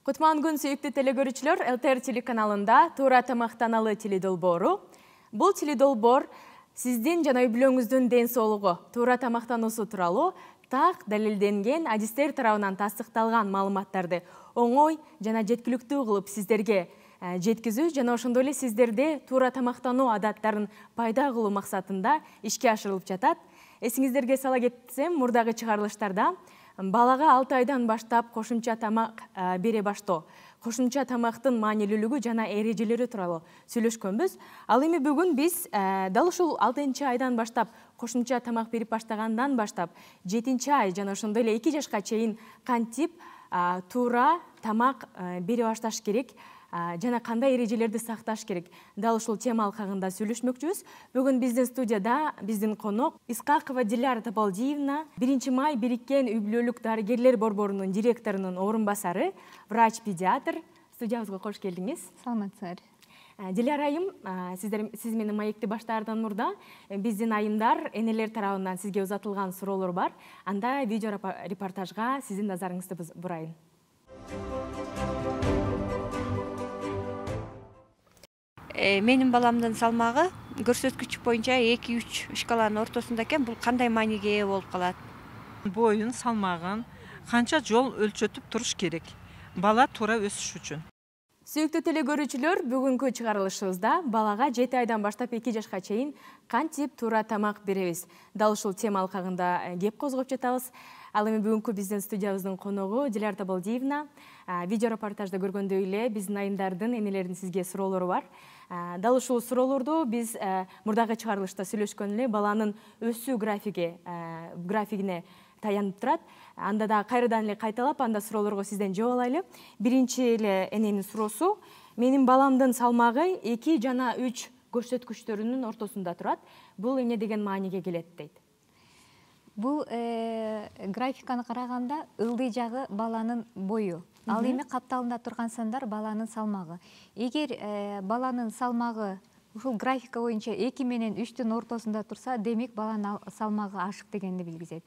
Кутман күн сүйікті телегөрүчүлөр, ЛТР телеканалында туура тамактаналы теледолбору. Бул теледолбор сиздин жана үй бүлөңүздүн ден соолугу, туура тамактануусу тууралуу так далилденген адистер тарабынан тастыкталган маалыматтарды оңой жана жеткиликтүү кылып сиздерге жеткизүү жана ошондой эле сиздерде туура тамактануу адаттарын пайда кылуу максатында ишке ашырылып жатат. Эсиңиздерге сала кетсем, мурдагы чыгарылыштарда балага 6 айдан баштап кошумча тамак бере баштоо, кошумча тамактын маанилүүлүгү жана эрежелери тууралуу сүйлөшкөнбүз. Ал эми бүгүн биз дал ушул 6-айдан баштап кошумча тамак берип баштагандан баштап 7-ай жана ошондой эле 2 жашка чейин кантип туура тамак бере башташ керек жана кандай эрежелерди сакташ керек. Дал ушул тема алкагында сүйлөшмөкчүбүз. Бүгүн биздин студияда биздин конок Искакова Диляра Табалдиевна, 1-май Бириккен үй бүлөлүк дарыгерлер борборунун директорунун орун басары, врач-педиатр. Студиябызга кош келдиңиз. Саламатсыздар. Диляра айым, сиз менен маекти баштаардан мурда биздин айымдар, энелер тарабынан сизге узатылган суроолор бар. Анда видео репортажга сиздин назарыңызды бурайын. Менин баламдын салмагы көрсөткүч боюнча 2-3 шкаланын ортосунда экен. Бул кандай мааниге ээ болуп калат? Боюн, салмагын канча жол өлчөтүп туруш керек бала туура өсүш үчүн. Сүйүктүү телегөрүүчүлөр, бүгүнкү чыгарылышыбызда балага 7 айдан баштап 2 жашка чейин кантип туура тамак беребиз. Дал ушул тема алкагында кеп козгоп жатабыз. Ал эми бүгүнкү биздин студиябыздын коногу Диляра Табалдиевна. Видео репортажда көргөндөй эле биздин айымдардын, энелердин сизге суроолору бар. Дал ушул суроолорду биз мурдагы чыгарылышта сүйлөшкөн эле баланын өсүү графигине таянып турат. Анда да кайрадан эле кайталап, анда суроолорго сизден жооп алайлы. Биринчи эле эненин суроосу: менин баламдын салмагы 2 жана 3 көрсөткүчтөрүнүн ортосунда турат. Бул эмне деген мааниге келет дейт? Бул графиканы караганда ылдый жагы баланын бою. Ал эми капталында турган сандар баланын салмагы. Эгер баланын салмагы ушул графика боюнча 2 менен 3-түн ортосунда турса, демек баланын салмагы ашык дегенди билгизет.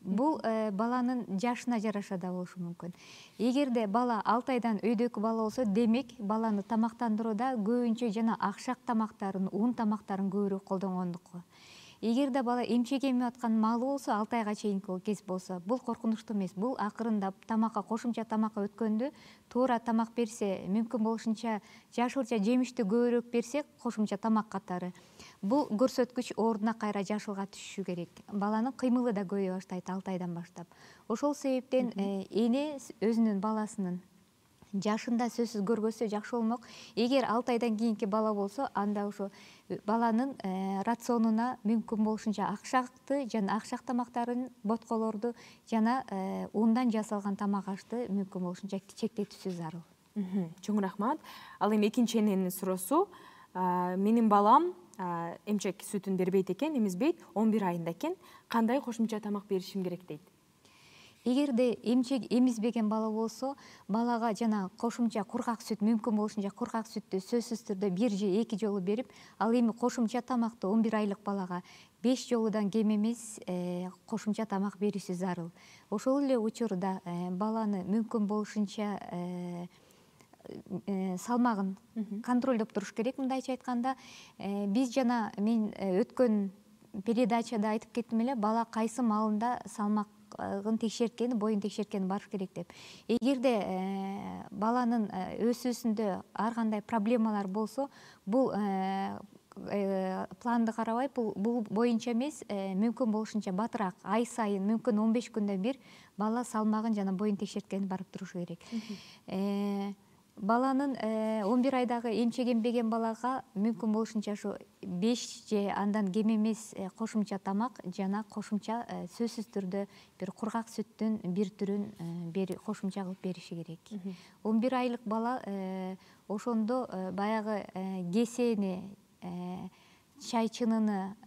Бул баланын жашына жараша да болушу мүмкүн. Эгерде бала 6 айдан өйдөкү бала болсо, демек баланы тамактандырууда көбүнчө жана акшак тамактарын, ун тамактарын көбүрөөк колдонгондуку. Эгерде бала эмчек эме аткан маалы болсо, 6 айга чейинки кез болсо, бул коркунучтуу эмес. Бул акырындап тамакка, кошумча тамакка өткөндө туура тамак берсе, мүмкүн болушунча жашылча жемишти көбүрөөк берсек, кошумча тамак катары, бул көрсөткүч ордуна кайра жашылга түшүшү керек. Баланын кыймылы да көбөйө баштайт 6 айдан баштап. Ошол себептен эне өзүнүн баласынын жашында сөзсүз көргөзсө жакшы болмок. Эгер 6 айдан кийинки бала болсо, анда ошо баланын рационуна мүмкүн болушунча акшакты жана акшак тамактарын, ботколорду жана ундан жасалган тамак ашты мүмкүн болушунча чектетүүсү зарыл. Чоң рахмат. Ал эми экинчи эненин суроосу: менин балам эмчек сүтүн бербейт экен, эмизбейт, 11 айында экен. Кандай кошумча тамак беришим керек дейт? Эгерде эмчек эмизбеген бала болсо, балага жана кошумча кургак сүт, мүмкүн болушунча кургак сүттү сөзсүз түрдө 1 же 2 жолу берип, ал эми кошумча тамакты 11 айлык балага 5 жолудан кем эмес кошумча тамак бериши зарыл. Ошол эле учурда баланы мүмкүн болушунча салмагын контролдоп туруш керек. Мындайча айтканда, биз жана мен өткөн передачада айтып кеттим эле, бала кайсы маалында салмагын текшерткени, боюн текшерткени барыш керек деп. Эгерде баланын өсүүсүндө ар кандай проблемалар болсо, бул планды карабай, бул боюнча эмес, мүмкүн болушунча батыраак, ай сайын, мүмкүн 15 күндө бир бала салмагын жана боюн текшерткени барып турушу керек. Баланын 11 айдагы эмчек эмбеген балага мүмкүн болушунча ошо 5 же андан кем эмес кошумча тамак жана кошумча сөзсүз түрдө бир кургак сүттүн бир түрүн кошумча кылып бериши керек. 11 айлык бала ошондо баягы кесени, чай чыныны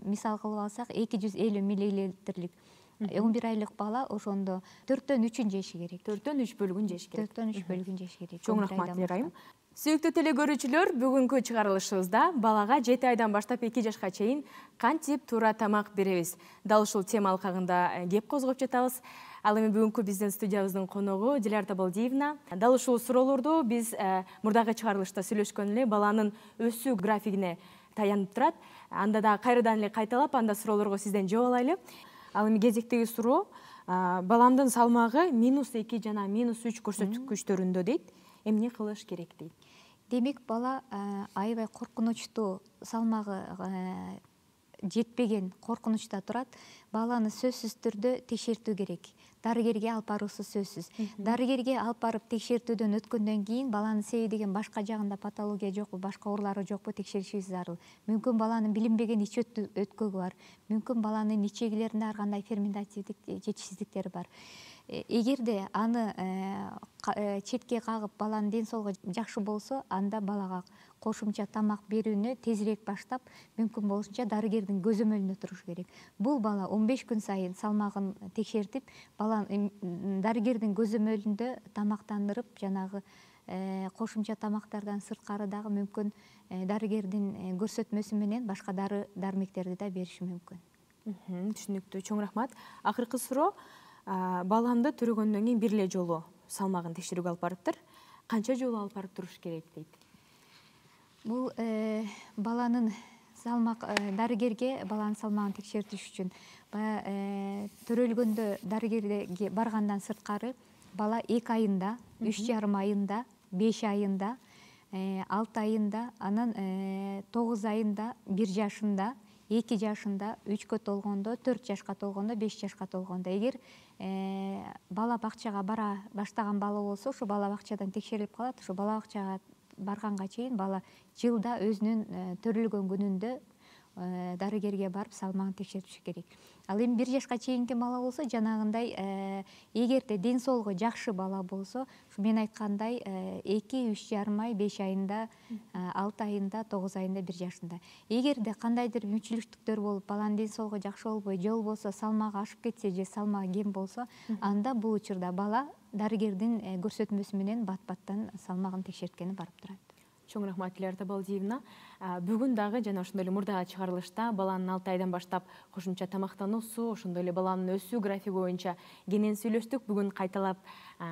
мисал кылып алсак, 250 миллилитрлик 11 айлык бала ошондо 4-төн 3-үн жеши керек. 4-төн 3 бөлүгүн жеш керек. 4-төн 3 бөлүгүн жеш керек. Чоң рахмат айым. Сүйүктүү телегөрүүчүлөр, бүгүнкү чыгарылышыбызда балага 7 айдан баштап 2 жашка чейин кантип туура тамак беребиз. Дал ушул тема алкагында кеп козгоп жатабыз. Ал эми бүгүнкү биздин студиябыздын коногу Диляр Табалдиевна. Дал ушул суроолорду биз мурдагы чыгарылышта сүйлөшкөн эле баланын өсүү графигине таянып турат. Анда да кайрадан эле кайталап, анда суроолорго сизден жооп алайлы. Ал эми кезектеги суроо, баламдын салмагы -2 жана -3 көрсөткүчтөрүндө дейт. Эмне кылыш керек дейт. Демек, бала аябай коркунучтуу, салмагы жетпеген, коркунучта турат. Баланы сөзсүз түрдө текшертүү керек. Дарыгерге алып баруусу сөзсүз. Дарыгерге алып барып текшертүүдөн өткөндөн кийин баланын себедеген башка жагында патология жокпу, башка оорулары жокпу текшеришибиз зарыл. Мүмкүн баланын билинбеген ич өткөгү бар. Мүмкүн баланын ичегилеринде ар кандай ферментативдик жетишсиздиктери бар. Эгерде аны четке кагып баланын ден соолугу жакшы болсо, анда балага кошумча тамак берүүнү тезирээк баштап, мүмкүн болушунча дарыгердин көзөмөлүндө туруш керек. Бул бала 15 күн сайын салмагын текшертип, баланы дарыгердин көзөмөлүндө тамактандырып, жанагы кошумча тамактардан сырткары дагы мүмкүн дарыгердин көрсөтмөсү менен башка дары дармектерди да бериши мүмкүн. Түшүнүктүү, чоң рахмат. Акыркы суроо, баламды төрөгөндөн кийин бир эле жолу салмагын текшерүүгө алып барыптыр. Канча жолу алып барып туруш керек дейт? Бул баланын дарыгерге баланын салмагын текшертиш үчүн төрөлгөндө дарыгерге баргандан сырткары бала 2 айында, 3,5 айында, 5 айында, 6 айында, анан 9 айында, 1 жашында, 2 жашында, 3кө толгондо, 4 жашка толгондо, 5 жашка толгондо. Эгер бала бакчага бара баштаган бала болсо, ошо бала бакчадан текшерилип калат. Ошо бала бакчага барганга чейин бала жылда өзүнүн төрөлгөн күнүндө дарыгерге барып салмагын текшертиши керек. Ал эми 1 жашка чейинки бала болсо, жанагындай эгерде ден соолугу жакшы бала болсо, мен айткандай 2, 3,5 ай, 5 айында, 6 айында, 9 айында, 1 жашында. Эгерде кандайдыр мүмкүнчүлүктөр болуп, баланын ден соолугу жакшы болбой, же болбосо салмагы ашып кетсе, же салмагы кем болсо, анда бул учурда бала дарыгердин көрсөтмөсү менен бат-баттан салмагын текшерткени барып турат. Чоң рахмат, Диляр Табалдиевна. Бүгүн дагы жана ошондой эле мурдагы чыгарылышта баланын 6 айдан баштап кошумча тамактануусу, ошондой эле баланын өсүү графиги боюнча кенен сүйлөштүк. Бүгүн кайталап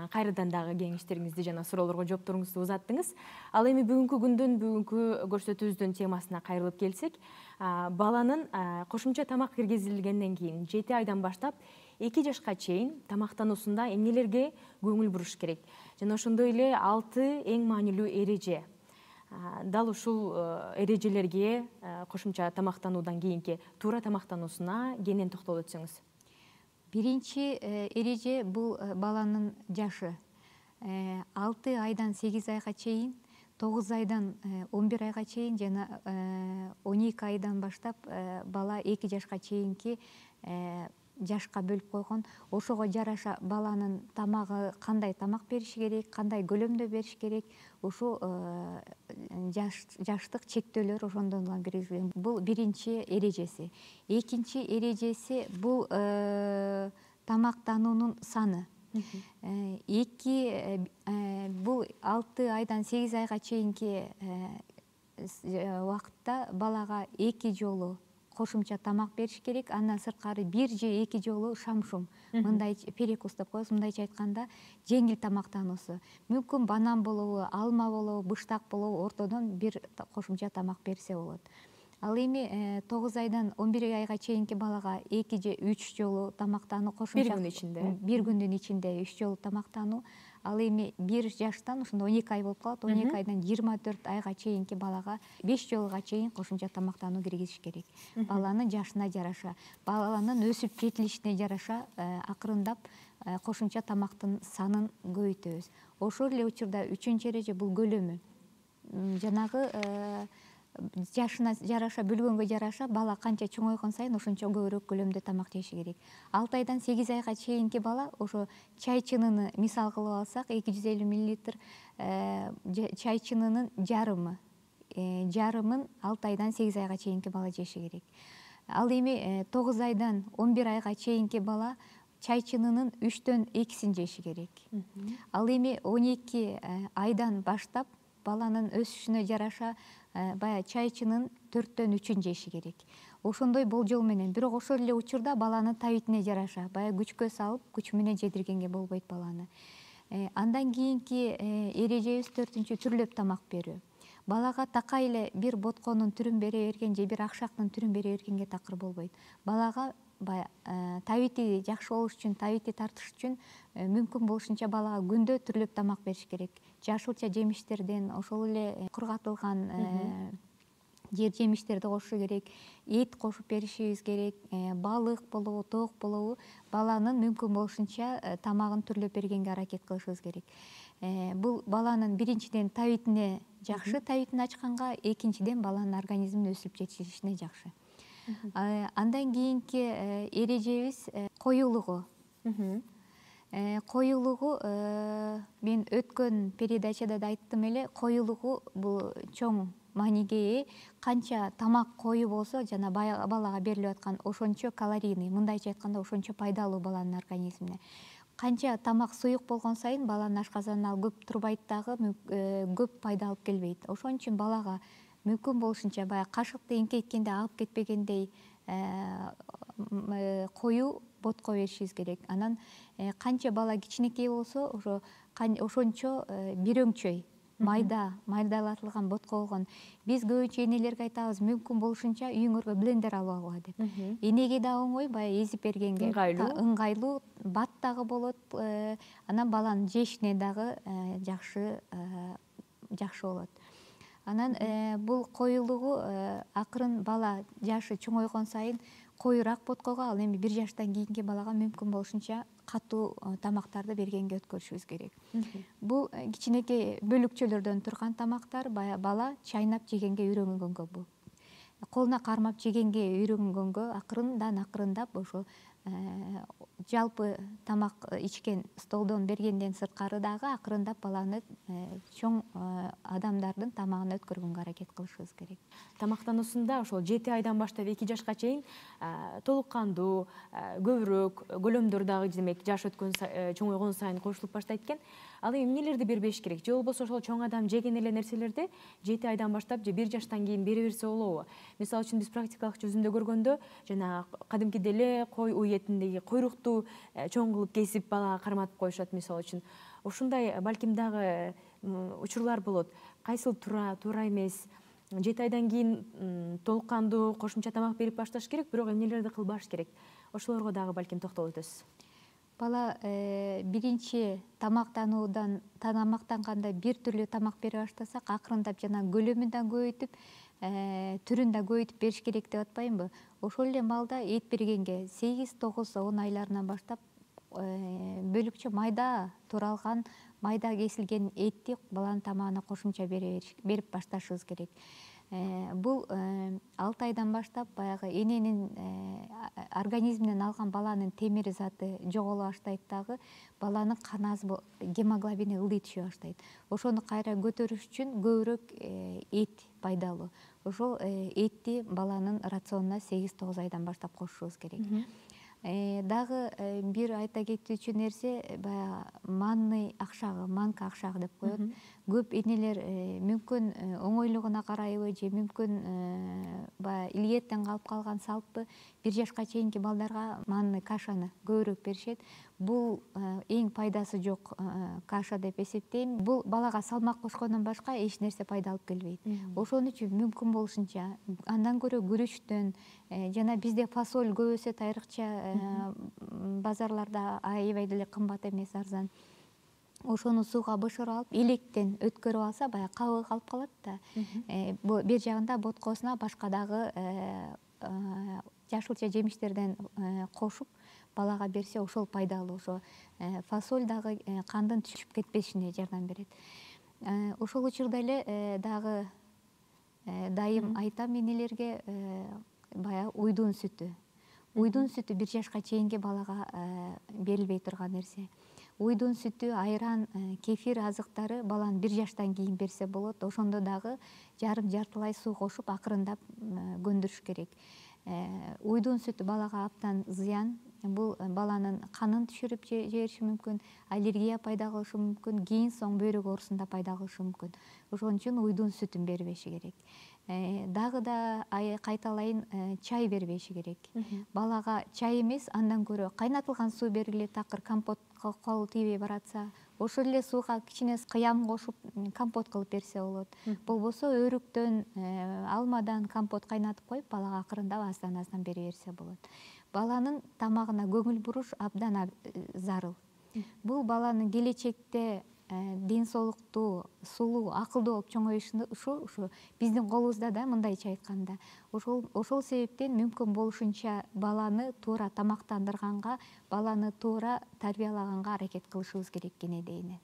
кайрадан дагы кеңештериңизди жана суроолорго жоопторуңузду узаттыңыз. Ал эми бүгүнкү күндүн, бүгүнкү көрсөтүүбүздүн темасына кайрылып келсек, баланын кошумча тамак киргизилгенден кийин 7 айдан баштап 2 жашка чейин тамактануусунда эмнелерге көңүл буруш керек? Жана ошондой эле 6 эң маанилүү эреже. Дал ушул эрежелерге кошумча тамактануудан кийинки туура тамактануусуна кенен токтолуп өтсөңүз. Биринчи эреже бул баланын жашы. 6 айдан 8 айга чейин, 9 айдан 11 айга чейин жана 12 айдан баштап бала 2 жашка чейинки жашка бөлүп койгон. Ошого жараша баланын тамагы кандай тамак бериш керек, кандай көлөмдө бериш керек, ушу жаштык чектөөлөр ошондон улам киргизилген. Бул биринчи эрежеси. Экинчи эрежеси бул тамактануунун саны. Бул 6 айдан 8 айга чейинки убакытта балага 2 жолу кошумча тамак бериш керек. Андан сырткары 1 же 2 жолу шам-шум, мындай перекус деп коебуз, мындайча айтканда жеңил тамактануусу. Мүмкүн банан болобу, алма болобу, быштак болобу, ортодон бир кошумча тамак берсе болот. Ал эми 9 айдан 11 айга чейинки балага 2 же 3 жолу тамактануу кошумча. Бир күндүн ичинде 3 жолу тамактануу. Ал эми 1 жаштан ошондо 12 ай болуп калат. 12 айдан 24 айга чейинки балага 5 жолуга чейин кошумча тамактануу киргизиш керек. Баланын жашына жараша, баланын өсүп жетилишине жараша акырындап кошумча тамактын санын көбөйтөбүз. Ошол эле учурда 3-эреже эреже бул көлөмү. Жанагы жашына жараша, бөлгөнгө жараша бала канча чоңойгон сайын ошончо көбүрөөк көлөмдө тамак жеши керек. 6 айдан 8 айга чейинки бала ошо чай чыныны мисал кылып алсак, 250 мл чай чынынын жарымын 6 айдан 8 айга чейинки бала жеши керек. Ал эми 9 айдан 11 айга чейинки бала чай чынынын 3-төн 2-син жеши керек. Ал эми 12 айдан баштап баланын өсүшүнө жараша баягы чайчынын 4/3 жеши керек. Ошондой болжол менен, бирок ошол эле учурда баланын табитине жараша баягы күчкө салып, күч менен жедиргенге болбойт баланы. Андан кийинки эрежебиз 4-үнчү түрлөп тамак берүү. Балага такай эле бир ботконун түрүн бере берген же бир акшактын түрүн бере бергенге такыр болбойт. Балага табити жакшы болуш үчүн, табити тартыш үчүн мүмкүн болушунча балага күндө түрлөп тамак бериш керек. Жашылча жемиштерден, ошол эле кургатылган жер жемиштерди кошуш керек, эт кошуп беришибиз керек, балык болобу, тоок болобу, баланын мүмкүн болушунча тамагын түрлөп бергенге аракет кылышыбыз керек. Бул баланын биринчиден табитине жакшы, табитин ачканга, экинчиден баланын организминин өсүп жетилишине жакшы. Андан кийинки эрежебиз коюлугу. Коюлугу мен өткөн передачада да айттым эле, коюлугу бул чоң мааниге ээ. Канча тамак кою болсо, жана балага берилип аткан ошончо калорийный, мындайча айтканда ошончо пайдалуу баланын организмине. Канча тамак суюк болгон сайын баланын ашказанына ал көп турбайт дагы, көп пайда алып келбейт. Ошон үчүн балага мүмкүн болушунча баягы кашыкты эңкейткенде агып кетпегендей коюу ботко беришибиз керек. Анан канча бала кичинекей болсо, ошончо бир өңчөй майдалатылган ботко болгон. Биз көбүнчө энелерге айтабыз, мүмкүн болушунча үйүңөргө блендер алып алгыла деп. Энеге да оңой, баягы эзип бергенге ыңгайлуу, бат дагы болот. Анан баланын жешине дагы жакшы болот. Анан бул коюлугу акырын бала жашы чоңойгон сайын коюраак боткого, ал эми 1 жаштан кийинки балага мүмкүн болушунча катуу тамактарды бергенге өткөрүшүбүз керек. Бул кичинекей бөлүкчөлөрдөн турган тамактар, бала чайнап жегенге үйрөнгөнгө, бул колуна кармап жегенге үйрөнгөнгө акырындап ошо жалпы тамак ичкен столдон бергенден сырткары дагы акырындап баланы чоң адамдардын тамагына өткөргөнгө аракет кылышыбыз керек. Тамактануусунда ошол 7 айдан баштап 2 жашка чейин толук кандуу, көбүрөөк көлөмдөр дагы демек жаш өткөн чоңойгон сайын кошулуп баштайт экен. Ал эми эмнелерди бербеш керек? Же болбосо ошол чоң адам жеген эле нерселерди 7 айдан баштап же 1 жаштан кийин бере берсе болобу? Мисалы үчүн биз практикалык жүзүндө көргөндө жана кадимкиде эле кой уй этиндеги койрукту чоң кылып кесип балага карматып коюшат мисалы үчүн. Ушундай балким дагы учурлар болот. Кайсыл туура эмес? 7 айдан кийин толук кандуу кошумча тамак берип башташ керек, бирок эмнелерди кылбаш керек? Ошолорго дагы балким токтолуп өтөсүз. Бала биринчи тамактанганда бир түрлүү тамак бере баштасак, акырындап жана көлөмүн да көбөйтүп, түрүн да көбөйтүп бериш керек деп атпаймынбы? Ошол эле маалда эт бергенге 8-9-10 айларынан баштап бөлүкчө майда туралган, майда кесилген этти баланын тамагына кошумча берип башташыбыз керек. Бул 6 айдан баштап баягы эненин организминен алган баланын темир заты жоголо баштайт дагы, баланын кан азы гемоглобини ылдый түшө баштайт. Ошону кайра көтөрүш үчүн көбүрөөк эт пайдалуу. Ошол этти баланын рационуна 8-9 айдан баштап кошушубуз керек. Дагы бир айта кетүүчү нерсе, баягы манный акшагы, манка акшагы деп коет. Көп энелер мүмкүн оңойлугуна карайбы же мүмкүн баягы илгертен калып калган салтпы, 1 жашка чейинки балдарга манный кашаны көбүрөөк беришет. Бул эң пайдасы жок каша деп эсептейм. Бул балага салмак кошкондон башка эч нерсе пайда алып келбейт. Ошон үчүн мүмкүн болушунча андан көрө күрүчтөн жана бизде фасоль көп өсөт, айрыкча базарларда аябай деле кымбат эмес, арзан. Ошону сууга бышырып алып, электен өткөрүп алса, баягы кабыгы калып калат да. Бер жагында боткосуна башка дагы жашылча жемиштерден кошуп балага берсе, ошол пайдалуу. Ошо фасоль дагы кандын түшүп кетпешине жардам берет. Ошол учурда эле дагы дайым айтам энелерге, баягы уйдун сүтү. Уйдун сүтү 1 жашка чейинки балага берилбей турган нерсе. Уйдун сүтү, айран, кефир азыктары баланы 1 жаштан кийин берсе болот. Ошондо дагы жартылай суу кошуп акырындап көндүрүш керек. Уйдун сүтү балага аптан зыян, бул баланын канын түшүрүп жибериши мүмкүн, аллергия пайда кылышы мүмкүн, кийин соң бөйрөк оорусунда пайда кылышы мүмкүн. Ошон үчүн уйдун сүтүн бербеши керек. Дагы да кайталайын, чай бербеши керек. Балага чай эмес, андан көрө кайнатылган суу берилет, такыр компот кол тийбей баратса, ошол эле сууга кичине кыям кошуп компот кылып берсе болот. Болбосо өрүктөн, алмадан компот кайнатып коюп, балага акырындап аздан бере берсе болот. Баланын тамагына көңүл буруш абдан зарыл. Бул баланын келечекте ден соолуктуу, сулуу, акылдуу болуп чоңоюшуна ушу биздин колубузда да, мындайча айтканда. Ошол себептен мүмкүн болушунча баланы туура тамактандырганга, баланы туура тарбиялаганга аракет кылышыбыз керек экен дейин.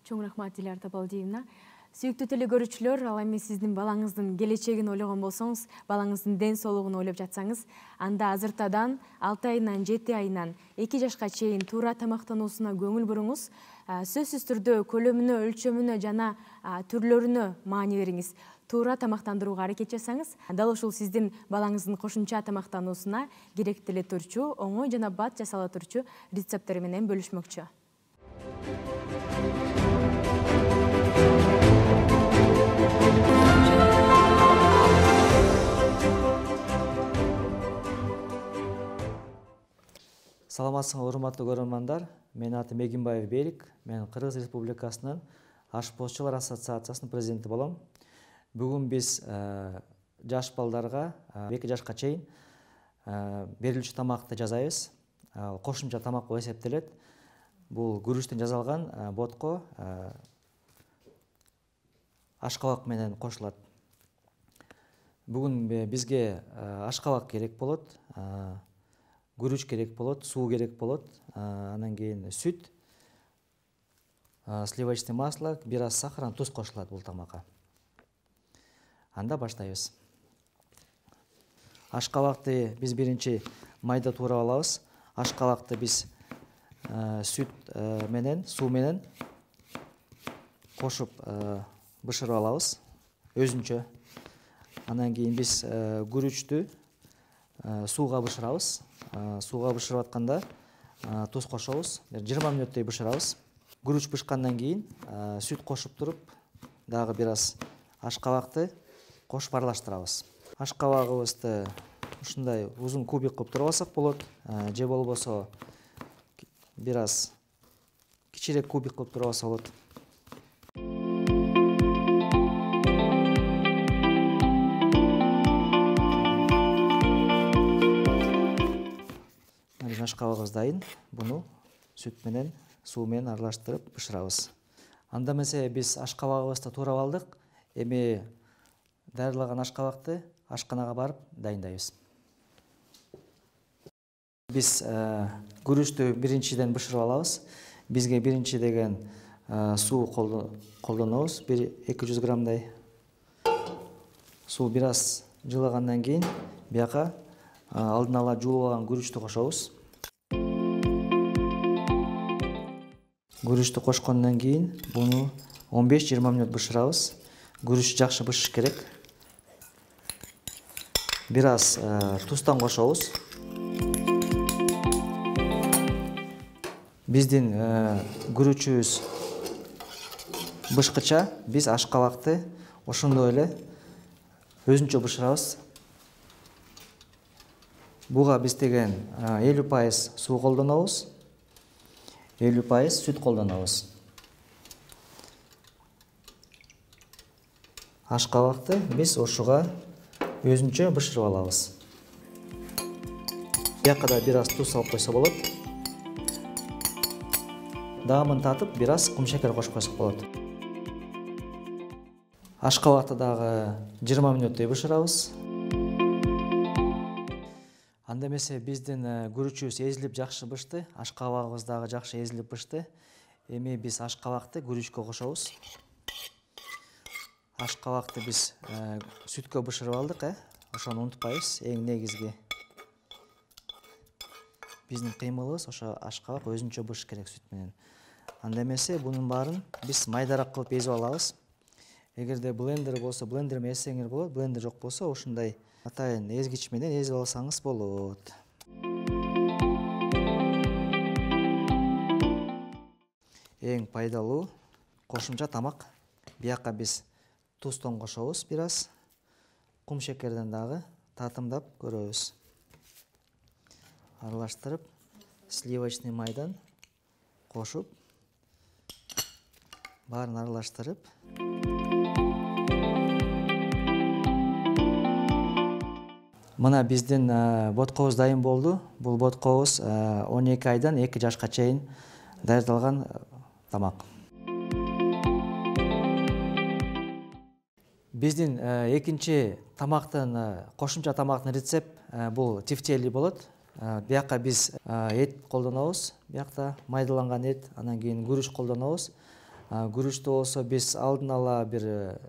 Чоң рахмат, Диляр Табалдиевна. Сүйүктүү телекөрүүчүлөр, ал эми сиздин балаңыздын келечегин ойлогон болсоңуз, балаңыздын ден соолугун ойлоп жатсаңыз, анда азыртадан 6 айынан 7 айынан 2 жашка чейин туура тамактануусуна көңүл буруңуз. Сөзсүз түрдө көлөмүнө, өлчөмүнө жана түрлөрүнө маани бериңиз. Туура тамактандырууга аракет жасаңыз, дал ушул сиздин балаңыздын кошумча тамактануусуна керектеле турчу, оңой жана бат жасала турчу рецепттер менен бөлүшмөкчү. Саламатсыңар, урматтуу көрөрмандар. Менин атым Эгинбаев Берик. Мен Кыргыз Республикасынын ашпозчулар ассоциациясынын президенти болом. Бүгүн биз жаш балдарга 2 жашка чейин берилүүчү тамакты жасайбыз. Кошумча тамак болуп эсептелет. Бул күрүчтөн жасалган ботко ашкабак менен кошулат. Бүгүн бизге ашкабак керек болот, күрүч керек болот, суу керек болот, анан кийин сүт, сливочный масло, бир аз сахар, туз кошулат бул тамакка. Анда баштайбыз. Ашкабакты биз биринчи майда туурап алабыз. Ашкабакты биз сүт менен, суу менен кошуп бышырып алабыз өзүнчө. Анан кийин биз күрүчтү сууга бышырабыз. Сууга бышырып атканда туз кошобуз. 20 мүнөттөй бышырабыз. Күрүч бышкандан кийин сүт кошуп туруп, дагы бир аз ашкабакты кошуп аралаштырабыз. Ашкабагыбызды ушундай узун кубик кылып туруп алсак болот, же болбосо бир аз кичирээк кубик кылып туруп алса болот. Ашкабагыбыз дайын. Буну сүт менен, суу менен аралаштырып бышырабыз. Анда эмесе биз ашкабагыбызды туурап алдык. Эми даярлаган ашкабакты ашканага барып дайындайбыз. Биз күрүчтү биринчиден бышырып алабыз. Бизге биринчи деген суу колдонобуз, 200 граммдай. Суу бир аз жылыгандан кийин бияка алдын ала жуулуп алган күрүчтү кошобуз. Күрүчтү кошкондон кийин буну 15-20 мүнөт бышырабыз. Күрүч жакшы бышыш керек. Бир аз туздан кошобуз. Биздин күрүчүбүз бышкыча биз ашкабакты ошондой эле өзүнчө бышырабыз. Буга биз деген 50% суу колдонобуз, 50% сүт колдонобуз. Ашкабакты биз ошуга өзүнчө бышырып алабыз. Бияка да бир аз туз салып койсо болот. Даамын татып, бир аз кум шекер кошуп койсок болот. Ашкабакты дагы 20 мүнөттөй бышырабыз. Анда эмесе биздин күрүчүбүз эзилип жакшы бышты, ашкабагыбыз дагы жакшы эзилип бышты. Эми биз ашкабакты күрүчкө кошобуз. Ашкабакты биз сүткө бышырып алдык, ошону унутпайбыз. Эң негизги биздин кыймылыбыз ошо ашкабак өзүнчө бышыш керек сүт менен. Анда эмесе бунун баарын биз майдараак кылып эзип алабыз. Эгерде блендер болсо, блендер менен эзсеңер болот, блендер жок болсо ушундай атайын эзгич менен эзип алсаңыз болот. эң пайдалуу кошумча тамак. Бияка биз тузтон кошобуз бир аз. Кум шекерден дагы татымдап көрөбүз. Аралаштырып, сливочный майдан кошуп, баарын аралаштырып, мына биздин боткобуз дайын болду. Бул боткобуз 12 айдан 2 жашка чейин даярдалган тамак. Биздин экинчи тамактын, кошумча тамактын рецепт бул тефтели болот. Бияка биз эт колдонобуз. Биякта майдаланган эт, анан кийин күрүч колдонобуз. Күрүчтү болсо биз алдын ала бир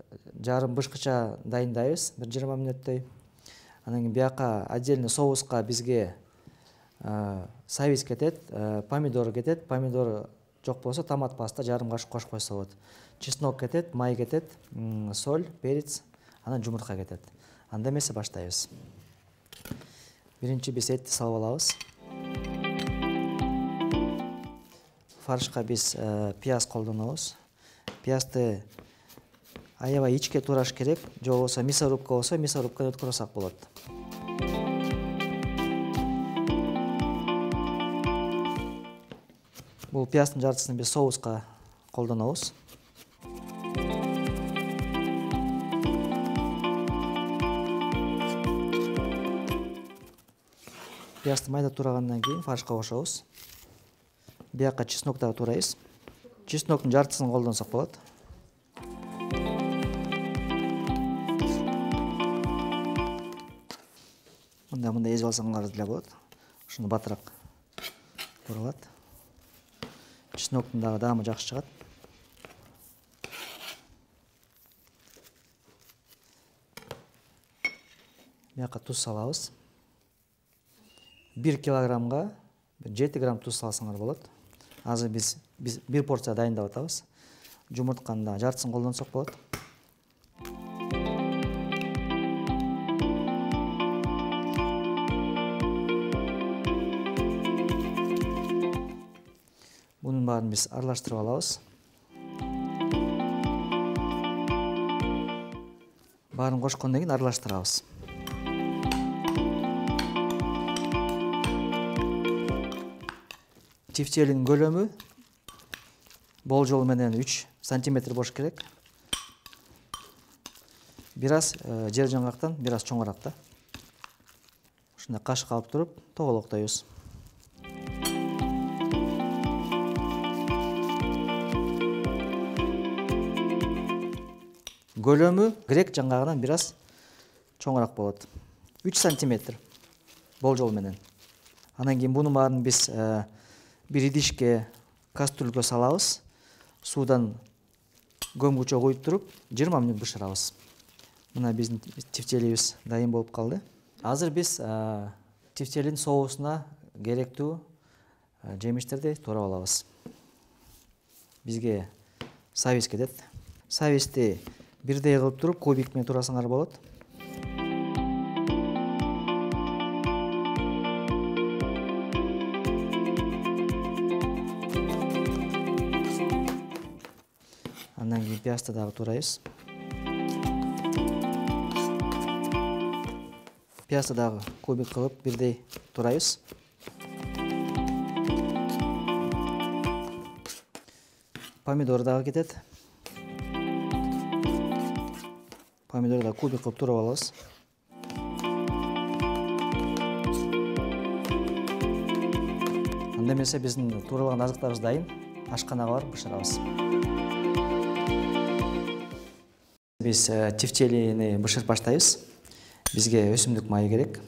жарым бышкыча дайындайбыз, бир 20 мүнөттөй. Анан кийин бияка отдельно соуска бизге сабиз кетет, помидор кетет. Помидор жок болсо томат паста жарым кашык кошуп койсо болот. Чеснок кетет, май кетет, соль, перец, анан жумурка кетет. Анда эмесе баштайбыз. Биринчи биз этти салып алабыз. Фаршка биз пияз колдонобуз. Пиязды аябай ичке тураш керек, же болбосо мясорубка болсо мясорубканы өткөрсөк болот. Бул пияздын жартысын биз соуска колдонобуз. Пиязды майда турагандан кийин фаршка кошобуз. Бияка чеснок дагы турайбыз. Чесноктун жартысын колдонсок болот. Мындай эзип алсаңар деле болот. Ушуну батыраак туралат. Чесноктун дагы даамы жакшы чыгат. Бияка туз салабыз. 1 килограммга 7 грамм туз салсаңар болот. Азыр биз бир порция дайындап атабыз. Жумуртканын да жартысын колдонсок болот. Bunun баарын биз аралаштырып алабыз. Баарын кошкондон кийин аралаштырабыз. Тефтелинин көлөмү болжол менен 3 сантиметр болуш керек. Бир аз жер жаңгактан бир аз чоңураак да. Ушундай кашык алып туруп тоголоктойбуз. Көлөмү грек жаңгагынан бир аз чоңураак болот. 3 сантиметр болжол менен. Анан кийин мунун баарын биз бир идишке, кастрюльгө салабыз. Суудан көмгүчө куюп туруп 20 мүнөт бышырабыз. Мына биздин тефтелибиз дайын болуп калды. Азыр биз тефтелинин соусуна керектүү жемиштерди турап алабыз. Бизге сабиз кетет. Сабизди бирдей кылып туруп кубик менен турасаңар болот. Андан кийин пиязды дагы турайбыз. Пиязды дагы кубик кылып бирдей турайбыз. Помидор дагы кетет. Помидорду да кубик кылып турап алабыз. Анда эмесе биздин тууралган азыктарыбыз дайын. Ашканага барып бышырабыз. Биз тефтелини бышырып баштайбыз. Бизге өсүмдүк майы керек.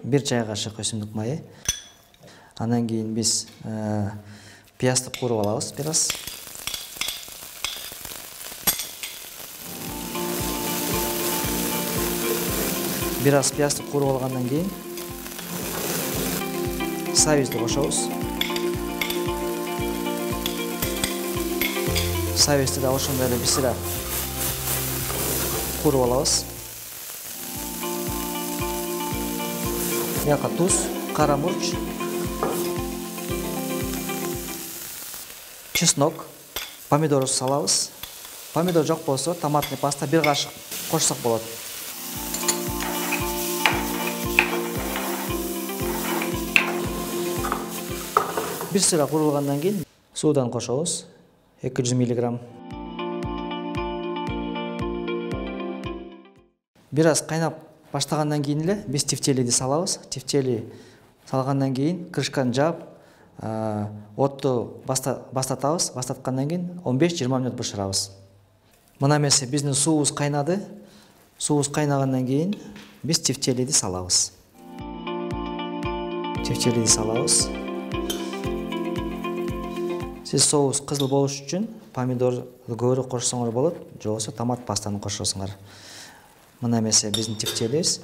1 чай кашык өсүмдүк майы. Андан кийин биз пиязды кууруп алабыз бир аз. Бир аз пиязды кууруп алгандан кийин сабизди кошобуз. Сабизди да ошондой эле бисира кууруп алабыз. Бияка туз, кара мурч, чеснок, Помидор салабыз. Помидор жоқ болса, томатный паста 1 қашық қошсақ болады. Bir sıra құрылғаннан кейін судан қошабыз. 200 мг. Biraz қайнап баштағаннан кейін эле биз тефтелиди салабыз. Тефтели салгандан кейін крышканы жаап, отту бастатабыз. Бастаткандан кейін 15-20 минут бышырабыз. Мына эмесе биздин суубуз кайнады. Суубуз кайнагандан кейін биз тефтелиди салабыз. Тефтелиди салабыз. Сиз соус кызыл болуш үчүн помидор көбүрөөк кошсоңор болот, же болбосо томат пастаны кошосуңар. Мына эмесе биздин тефтелибиз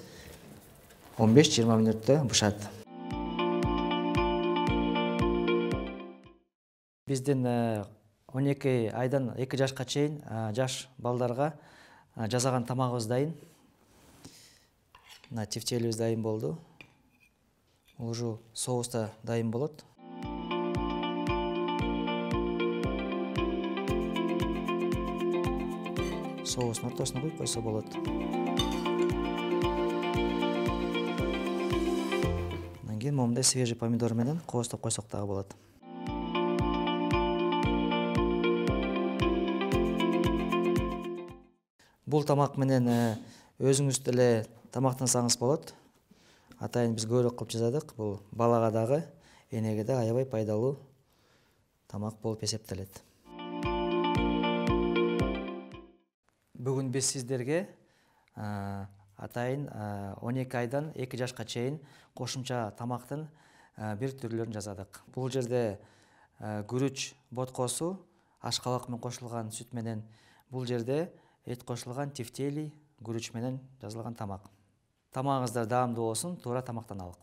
15-20 минутта бышат. Биздин 12 айдан 2 жашка чейин жаш балдарга жасаган тамагыбыз дайын. Мына тефтелибиз дайын болду. Уже соус да дайын болот. Соустун ортосуна куюп койсо болот. Андан кийин момундай свежий помидор менен кооздоп койсок дагы болот. Бул тамак менен өзүңүз деле тамактансаңыз болот. Атайын биз көбүрөөк кылып жасадык. Бул балага дагы, энеге да аябай пайдалуу тамак болуп эсептелет. Бүгүн биз сиздерге атайын 12 айдан 2 жашка чейин кошумча тамактын бир түрлөрүн жасадык. Бул жерде күрүч боткосу, ашкабак менен кошулган сүт менен, бул жерде эт кошулган тефтели, күрүч менен жасалган тамак. Тамагыңыздар даамдуу болсун, туура тамактаналык.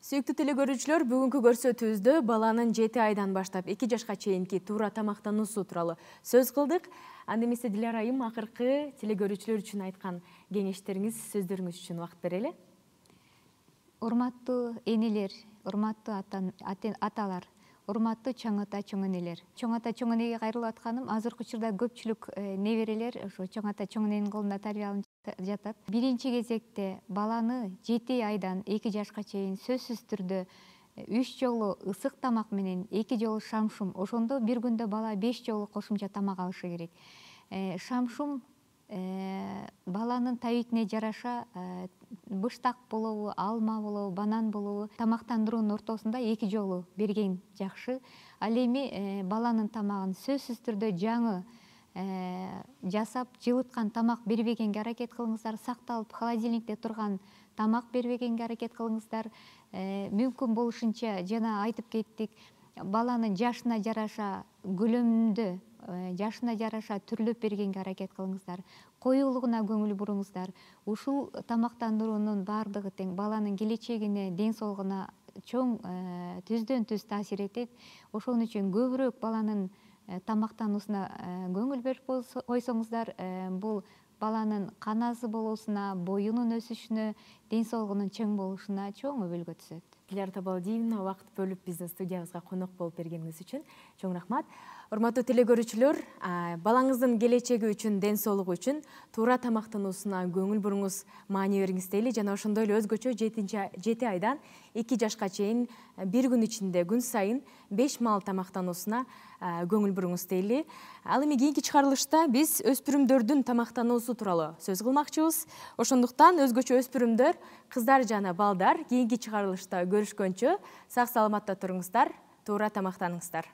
Сүйүктүү телекөрүүчүлөр, бүгүнкү көрсөтүүбүздө баланын 7 айдан баштап 2 жашка чейинки туура тамактануусу тууралуу сөз кылдык. Анда эмесе Диляра айым, акыркы телекөрүүчүлөр үчүн айткан кеңештериңиз, сөздөрүңүз үчүн убакыт берели. Урматтуу энелер, урматтуу аталар, урматтуу чоң ата, чоң энелер. Чоң ата, чоң энеге кайрылып атканым, азыркы учурда көпчүлүк неберелер ошо чоң ата, чоң эненин колунда тарбияланып жатат. Биринчи кезекте баланы 7 айдан 2 жашка чейин сөзсүз түрдө 3 жолу ысык тамак менен 2 жолу шамшум, ошондо бир күндө бала 5 жолу кошумча тамак алышы керек. Шамшум баланын табитине жараша быштак болобу, алма болобу, банан болобу, тамактандыруунун ортосунда 2 жолу берген жакшы. Ал эми баланын тамагын сөзсүз түрдө жаңы жасап, жылыткан тамак бербегенге аракет кылыңыздар, сакталып холодильникте турган тамак бербегенге аракет кылыңыздар. Мүмкүн болушунча жана айтып кеттик, баланын жашына жараша көлөмүндө, жашына жараша түрлөп бергенге аракет кылыңыздар. Коюулугуна көңүл буруңуздар. Ушул тамактандыруунун бардыгы тең баланын келечегине, ден соолугуна чоң түздөн түз таасир этет. Ошон үчүн көбүрөөк баланын тамактануусуна көңүл берип койсоңуздар, бул баланын каназы болуусуна, боюнун өсүшүнө, ден соолугунун чоң болушуна чоң өбөлгө түзөт. Диляра Табалдиевна, убакыт бөлүп биздин студиябызга конок болуп бергениңиз үчүн чоң рахмат. Урматтуу телекөрүүчүлөр, балаңыздын келечеги үчүн, ден соолугу үчүн туура тамактануусуна көңүл буруңуз, маани бериңиз дейли. Жана ошондой эле өзгөчө 7 айдан 2 жашка чейин бир күн ичинде күн сайын 5 маал тамактануусуна көңүл буруңуз дейли. Ал эми кийинки чыгарылышта биз өспүрүмдөрдүн тамактануусу тууралуу сөз кылмакчыбыз. Ошондуктан өзгөчө өспүрүмдөр, кыздар жана балдар кийинки чыгарылышта көрүшкөнчө сак саламатта туруңуздар, туура тамактаныңыздар.